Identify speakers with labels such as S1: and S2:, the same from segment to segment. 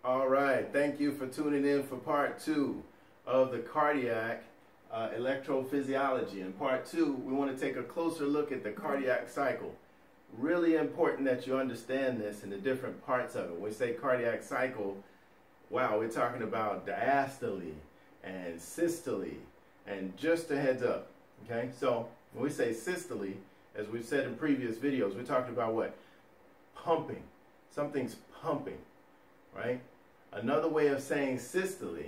S1: All right, thank you for tuning in for part 2 of the Cardiac Electro-physiology. In part 2, we want to take a closer look at the cardiac cycle. Really important that you understand this and the different parts of it. When we say cardiac cycle, wow, we're talking about diastole and systole. And just a heads up, okay? So when we say systole, as we've said in previous videos, we're talking about what? Pumping. Something's pumping, right? Another way of saying systole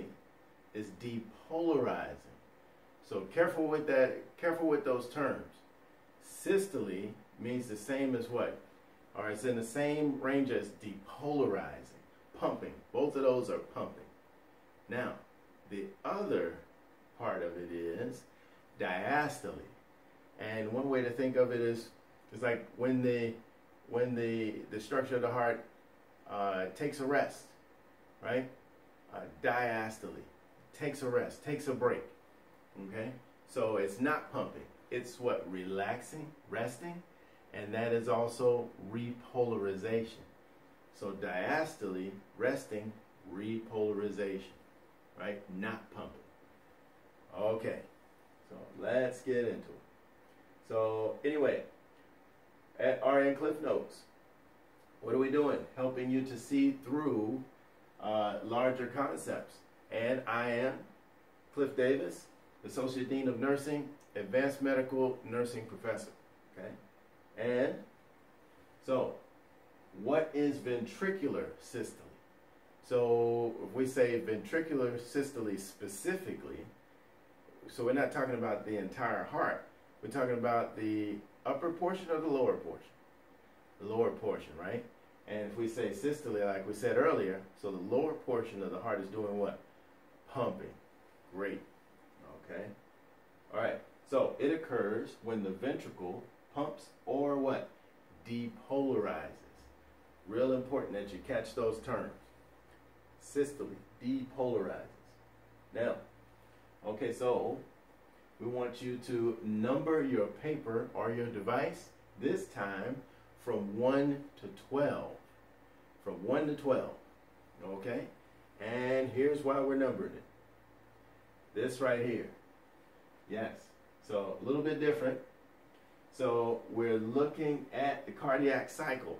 S1: is depolarizing. So careful with that, careful with those terms. Systole means the same as what? Or it's in the same range as depolarizing, pumping. Both of those are pumping. Now, the other part of it is diastole. And one way to think of it is, it's like when the structure of the heart takes a rest, right? Diastole takes a rest, takes a break. Okay, so it's not pumping. It's what? Relaxing, resting, and that is also repolarization. So diastole, resting, repolarization, right? Not pumping. Okay, so let's get into it. So anyway, at RN Cliff Notes, what are we doing? Helping you to see through larger concepts. And I am Cliff Davis, Associate Dean of Nursing, Advanced Medical Nursing Professor. Okay? And so, what is ventricular systole? So, if we say ventricular systole specifically, so we're not talking about the entire heart. We're talking about the upper portion or the lower portion? The lower portion, right? And if we say systole, like we said earlier, so the lower portion of the heart is doing what? Pumping. Great. Okay. All right. So it occurs when the ventricle pumps or what? Depolarizes. Real important that you catch those terms. Systole, depolarizes. Now, okay, so we want you to number your paper or your device, this time from 1 to 12. From 1 to 12. Okay? And here's why we're numbering it. This right here. Yes. So a little bit different. So we're looking at the cardiac cycle.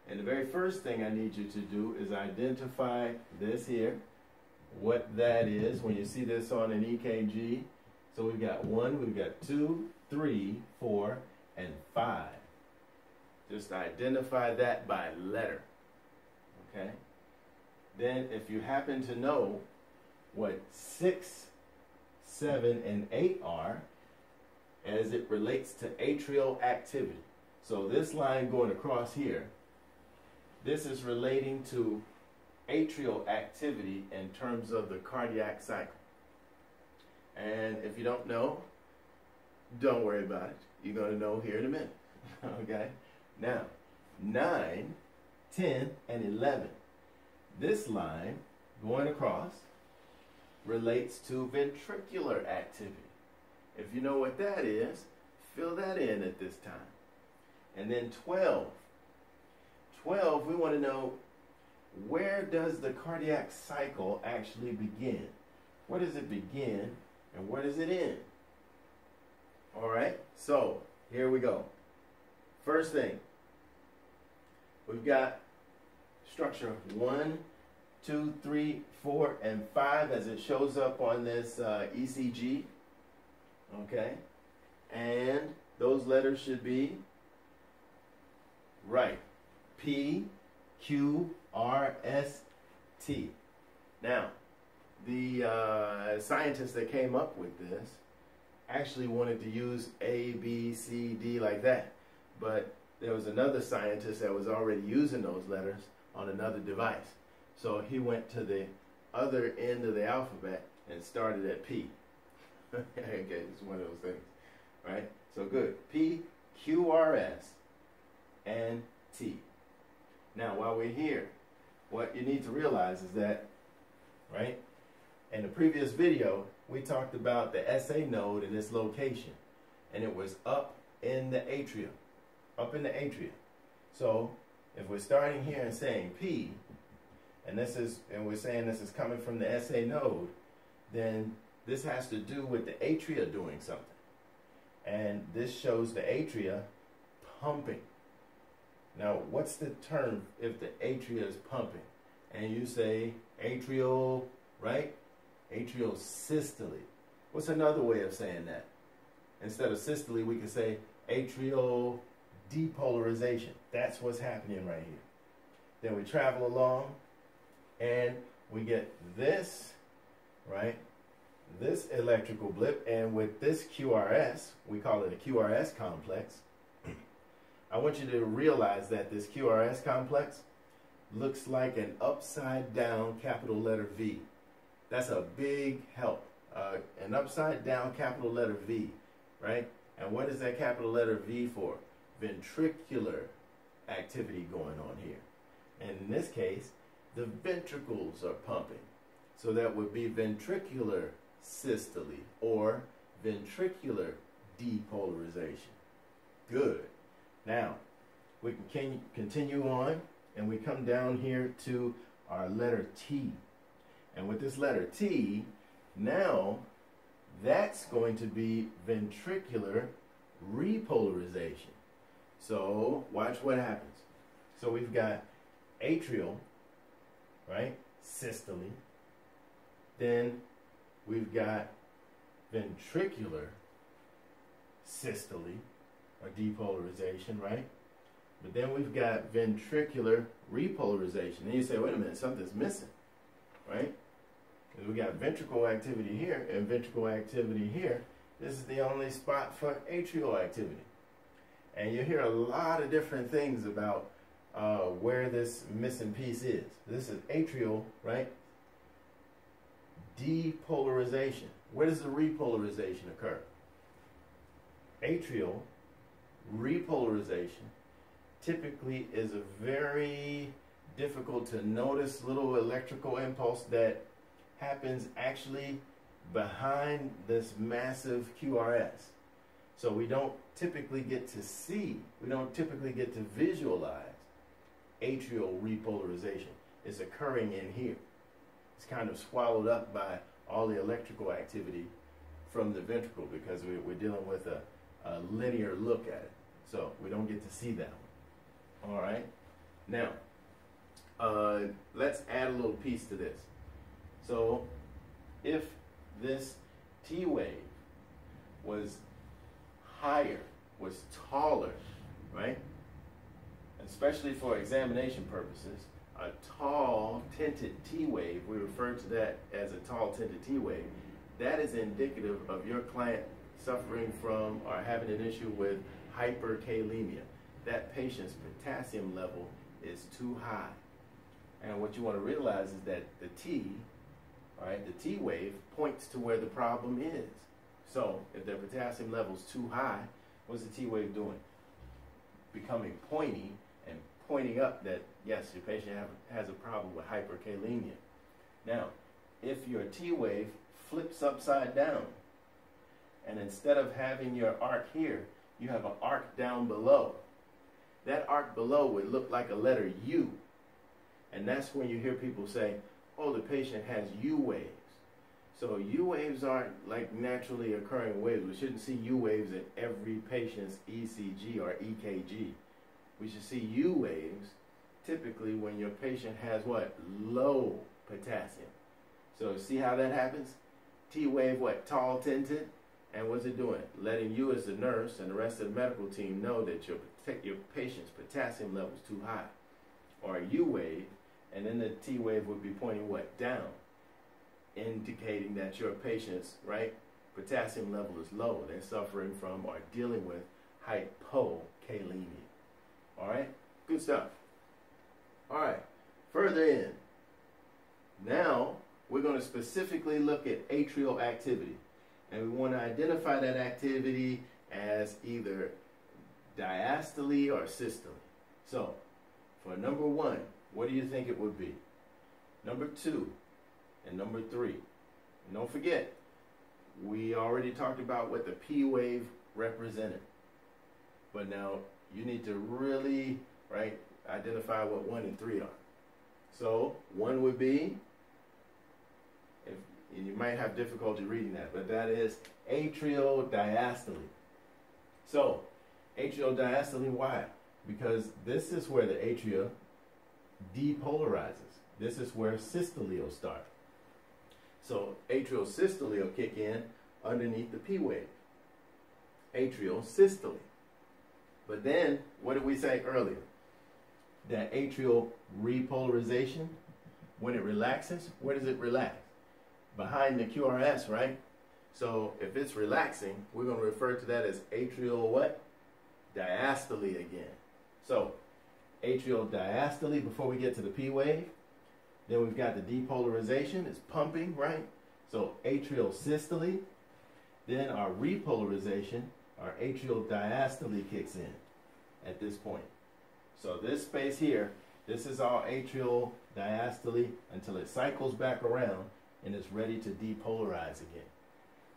S1: And the very first thing I need you to do is identify this here, what that is when you see this on an EKG. So we've got 1, we've got 2, 3, 4, and 5. Just identify that by letter. Okay? Then if you happen to know what 6, 7, and 8 are, as it relates to atrial activity. So this line going across here, this is relating to atrial activity in terms of the cardiac cycle. And if you don't know, don't worry about it. You're going to know here in a minute. Okay? Now, 9, 10, and 11. This line going across relates to ventricular activity. If you know what that is, fill that in at this time. And then 12. 12, we want to know, where does the cardiac cycle actually begin? Where does it begin and where does it end? All right, so here we go. First thing, we've got structure 1, 2, 3, 4, and 5 as it shows up on this ECG. Okay, and those letters should be right. P, Q, R, S, T. Now, the scientists that came up with this actually wanted to use A, B, C, D like that. But there was another scientist that was already using those letters on another device. So he went to the other end of the alphabet and started at P. Okay, it's one of those things. Right? So good. P, Q, R, S, and T. Now, while we're here, what you need to realize is that, right, in the previous video, we talked about the SA node and its location. And it was up in the atrium. Up in the atrium. So, if we're starting here and saying P, and we're saying this is coming from the SA node, then this has to do with the atria doing something. And this shows the atria pumping. Now, what's the term if the atria is pumping? And you say atrial, right? Atrial systole. What's another way of saying that? Instead of systole, we can say atrial depolarization. That's what's happening right here. Then we travel along and we get this, right? This electrical blip, and with this QRS, we call it a QRS complex. I want you to realize that this QRS complex looks like an upside down capital letter V. That's a big help. An upside down capital letter V, right? And what is that capital letter V for? Ventricular activity going on here. And in this case, the ventricles are pumping. So that would be ventricular systole or ventricular depolarization. Good. Now, we can continue on, and we come down here to our letter T. And with this letter T, now that's going to be ventricular repolarization. So watch what happens. So we've got atrial, right, systole. Then we've got ventricular systole, or depolarization, right? But then we've got ventricular repolarization. And you say, wait a minute, something's missing, right? Because we got ventricle activity here and ventricle activity here. This is the only spot for atrial activity. And you hear a lot of different things about where this missing piece is. This is atrial, right? Depolarization. Where does the repolarization occur? Atrial repolarization typically is a very difficult to notice little electrical impulse that happens actually behind this massive QRS. So we don't typically get to see, we don't typically get to visualize atrial repolarization. It's occurring in here. It's kind of swallowed up by all the electrical activity from the ventricle because we're dealing with a linear look at it. So we don't get to see that one. All right. Now, let's add a little piece to this. So if this T wave was higher, was taller, right? Especially for examination purposes, a tall tinted T wave, we refer to that as a tall tinted T wave, that is indicative of your client suffering from or having an issue with hyperkalemia. That patient's potassium level is too high. And what you want to realize is that the T, all right, the T wave points to where the problem is. So if their potassium level is too high, what's the T wave doing? Becoming pointy and pointing up that, yes, your patient has a problem with hyperkalemia. Now, if your T wave flips upside down, and instead of having your arc here, you have an arc down below. That arc below would look like a letter U. And that's when you hear people say, oh, the patient has U waves. So U waves aren't like naturally occurring waves. We shouldn't see U waves in every patient's ECG or EKG. We should see U waves typically when your patient has what? Low potassium. So see how that happens? T wave, what? Tall tinted. And what's it doing? Letting you as the nurse and the rest of the medical team know that your patient's potassium level is too high. Or a U wave, and then the T wave would be pointing what? Down, indicating that your patient's, right, potassium level is low. They're suffering from or dealing with hypokalemia. All right? Good stuff. All right. Further in. Now, we're going to specifically look at atrial activity. And we want to identify that activity as either diastole or systole. So, for number 1, what do you think it would be? Number 2 and number 3. And don't forget, we already talked about what the P wave represented. But now you need to really, right, identify what 1 and 3 are. So one would be, and you might have difficulty reading that, but that is atrial diastole. So atrial diastole, why? Because this is where the atria depolarizes. This is where systole will start. So atrial systole will kick in underneath the P wave. Atrial systole. But then, what did we say earlier? That atrial repolarization, when it relaxes, where does it relax? Behind the QRS, right? So if it's relaxing, we're going to refer to that as atrial what? Diastole again. So atrial diastole before we get to the P wave. Then we've got the depolarization, it's pumping, right? So atrial systole. Then our repolarization, our atrial diastole kicks in at this point. So this space here, this is our atrial diastole until it cycles back around and is ready to depolarize again.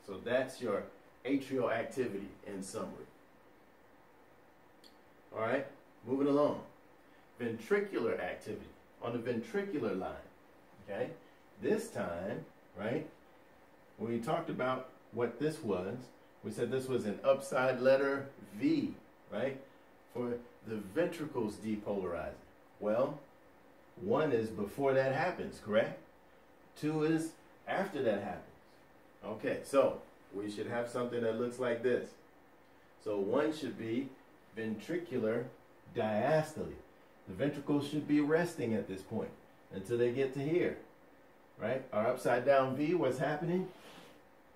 S1: So that's your atrial activity in summary. All right, moving along. Ventricular activity on the ventricular line. Okay, this time, right, when we talked about what this was, we said this was an upside letter V, right, for the ventricles depolarizing. Well, 1 is before that happens, correct? 2 is after that happens. Okay, so we should have something that looks like this. So 1 should be ventricular diastole. The ventricles should be resting at this point until they get to here, right? Our upside down V, what's happening?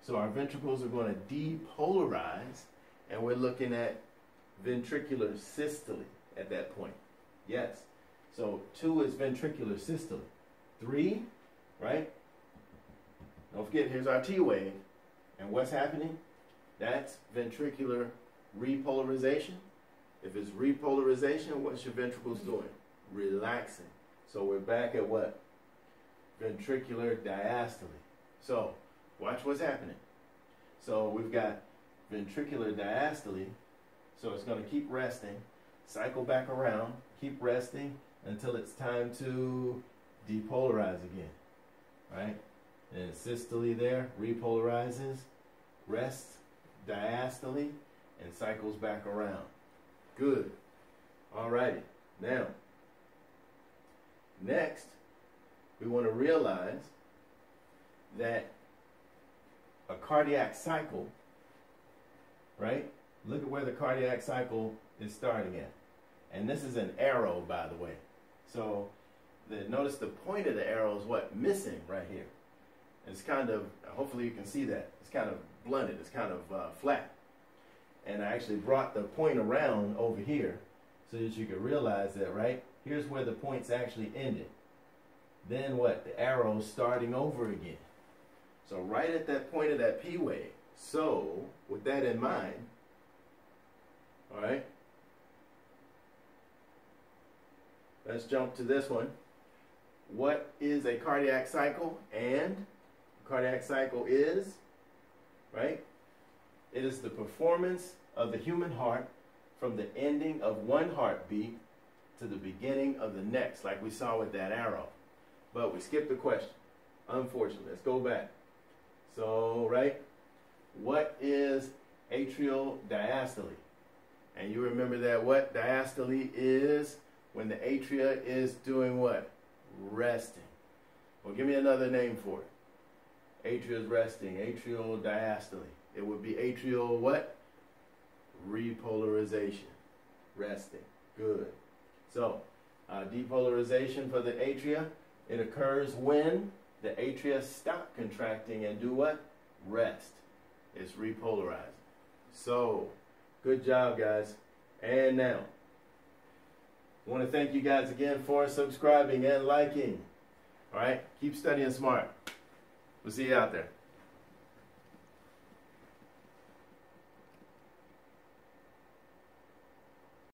S1: So our ventricles are going to depolarize, and we're looking at ventricular systole at that point. Yes. So 2 is ventricular systole. 3, right? Don't forget, here's our T wave. And what's happening? That's ventricular repolarization. If it's repolarization, what's your ventricles doing? Relaxing. So we're back at what? Ventricular diastole. So watch what's happening. So we've got ventricular diastole. So it's going to keep resting, cycle back around, keep resting until it's time to depolarize again, right? And systole there, repolarizes, rests, diastole, and cycles back around. Good. Alrighty. Now, next, we want to realize that a cardiac cycle, right? Look at where the cardiac cycle is starting at. And this is an arrow, by the way. So notice the point of the arrow is what? Missing right here. It's kind of, hopefully you can see that. It's kind of blunted. It's kind of flat. And I actually brought the point around over here so that you could realize that, right? Here's where the point's actually ended. Then what? The arrow's starting over again. So right at that point of that P wave. So with that in mind, all right, let's jump to this one. What is a cardiac cycle? And a cardiac cycle is, right? It is the performance of the human heart from the ending of one heartbeat to the beginning of the next, like we saw with that arrow. But we skipped the question, unfortunately. Let's go back. So, right, what is atrial diastole? And you remember that what? Diastole is when the atria is doing what? Resting. Well, give me another name for it. Atria is resting. Atrial diastole. It would be atrial what? Repolarization. Resting. Good. So, depolarization for the atria, it occurs when the atria stop contracting and do what? Rest. It's repolarizing. So, good job, guys. And now, I want to thank you guys again for subscribing and liking. All right? Keep studying smart. We'll see you out there.